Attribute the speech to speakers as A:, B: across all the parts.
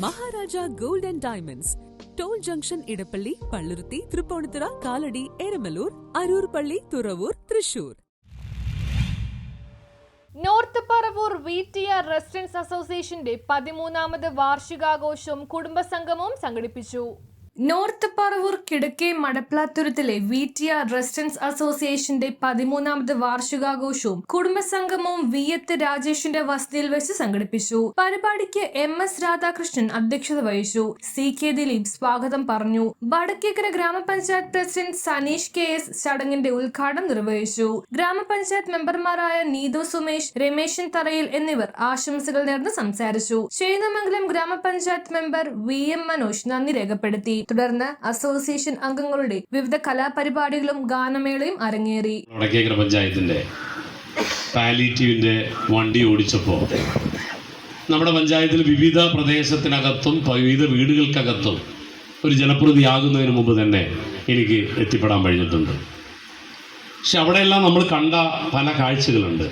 A: Maharaja gold and diamonds, toll junction Edappally, Palluruthy, Thrippunithura, Kalady, Eramalloor, Aroor Palli, Thuravoor, Thrissur.
B: North Paravur VTR residence അസോസിയേഷന്റെ 13ാമത് വാർഷികാഘോഷവും കുടുംബസംഗമവും സംഘടിപ്പിച്ചു. നോർത്ത് പറവൂർ കിഴക്കേ മടപ്ലാത്തുരത്തിലെ VTR റെസിഡൻസ് അസോസിയേഷന്റെ 13ാമത് വാർഷികാഘോഷവും കുടുംബസംഗമവും വിയത്ത് രാജേഷിന്റെ വസതിയിൽ വെച്ച് സംഘടിപ്പിച്ചു. പരിപാടിക്ക് MS രാധാകൃഷ്ണൻ അധ്യക്ഷത വഹിച്ചു. CK ദിലീപ് സ്വാഗതം പറഞ്ഞു. വടക്കേക്കര ഗ്രാമപഞ്ചായത്ത് പ്രസിഡന്റ് സനീഷ് KS ചടങ്ങിന്റെ ഉദ്ഘാടനം നിർവഹിച്ചു. ഗ്രാമപഞ്ചായത്ത് മെമ്പർമാരായ നീതു സുമേഷ്, രമേശൻ തറയിൽ എന്നിവർ ആശംസകൾ നേർന്ന് സംസാരിച്ചു. ചേന്ദമംഗലം ഗ്രാമപഞ്ചായത്ത് മെമ്പർ VM മനോജ് നന്ദി രേഖപ്പെടുത്തി. തുടർന്ന് അസോസിയേഷൻ അംഗങ്ങളുടെ വിവിധ കലാപരിപാടികളും ഗാനമേളയും അരങ്ങേറി.
C: വടക്കേക്കര പഞ്ചായത്തിന്റെ പാലിറ്റീവിന്റെ വണ്ടി ഓടിച്ചപ്പോൾ നമ്മുടെ പഞ്ചായത്തിൽ വിവിധ പ്രദേശത്തിനകത്തും വിവിധ വീടുകൾക്കകത്തും ഒരു ജനപ്രതിയാകുന്നതിന് മുമ്പ് തന്നെ എനിക്ക് എത്തിപ്പെടാൻ കഴിഞ്ഞിട്ടുണ്ട്. പക്ഷെ അവിടെയെല്ലാം നമ്മൾ കണ്ട പല കാഴ്ചകളുണ്ട്.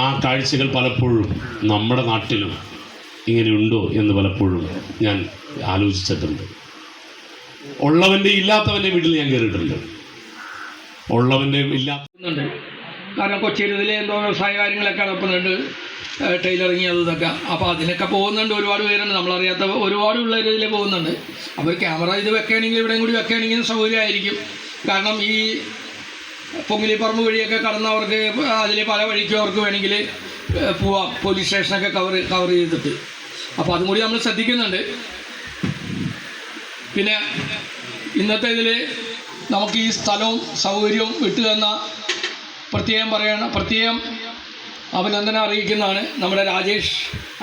C: ആ കാഴ്ചകൾ പലപ്പോഴും നമ്മുടെ നാട്ടിലും ഇങ്ങനെയുണ്ടോ എന്ന് പലപ്പോഴും ഞാൻ ആലോചിച്ചിട്ടുണ്ട്. ഉള്ളവൻ്റെ ഇല്ലാത്തവൻ്റെ വീട്ടിൽ ഞാൻ കയറിയിട്ടുണ്ട്. ഉള്ളവൻ്റെ ഇല്ലാത്തുണ്ട്.
D: കാരണം കൊച്ചിയിൽ എന്തോ വ്യവസായ കാര്യങ്ങളൊക്കെ നടക്കുന്നുണ്ട്, ടൈലറിങ് അതൊക്കെ. അപ്പോൾ അതിനൊക്കെ പോകുന്നുണ്ട് ഒരുപാട് പേരുണ്ട്, നമ്മളറിയാത്ത ഒരുപാട് പിള്ളേർ പോകുന്നുണ്ട്. അവർ ക്യാമറ ഇത് വെക്കുകയാണെങ്കിൽ ഇവിടെയും കൂടി വെക്കുകയാണെങ്കിൽ സൗകര്യമായിരിക്കും. കാരണം ഈ പൊങ്ങിലിപ്പറമ്പ് വഴിയൊക്കെ കടന്നവർക്ക് അതിൽ പല വഴിക്കും അവർക്ക് വേണമെങ്കിൽ പോവാം, പോലീസ് സ്റ്റേഷനൊക്കെ കവർ ചെയ്തിട്ട്. അപ്പോൾ അതും കൂടി നമ്മൾ ശ്രദ്ധിക്കുന്നുണ്ട്. പിന്നെ ഇന്നത്തെ ഇതിൽ നമുക്ക് ഈ സ്ഥലവും സൗകര്യവും വിട്ടുതന്ന പ്രത്യേകം അഭിനന്ദനം അറിയിക്കുന്നതാണ് നമ്മുടെ രാജേഷ്.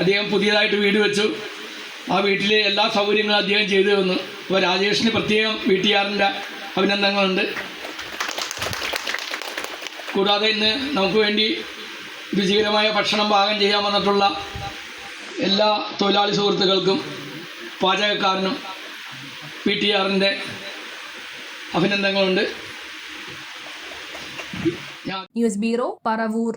D: അദ്ദേഹം പുതിയതായിട്ട് വീട് വെച്ചു. ആ വീട്ടിലെ എല്ലാ സൗകര്യങ്ങളും അദ്ദേഹം ചെയ്തു തന്നു. അപ്പോൾ രാജേഷിന് പ്രത്യേകം VTRൻ്റെ അഭിനന്ദനങ്ങളുണ്ട്. കൂടാതെ ഇന്ന് നമുക്ക് വേണ്ടി രുചികരമായ ഭക്ഷണം പാകം ചെയ്യാൻ വന്നിട്ടുള്ള എല്ലാ തൊഴിലാളി സുഹൃത്തുക്കൾക്കും പാചകക്കാരനും VTRൻ്റെ അഭിനന്ദനങ്ങളുണ്ട്.
B: News bureau, Paravur.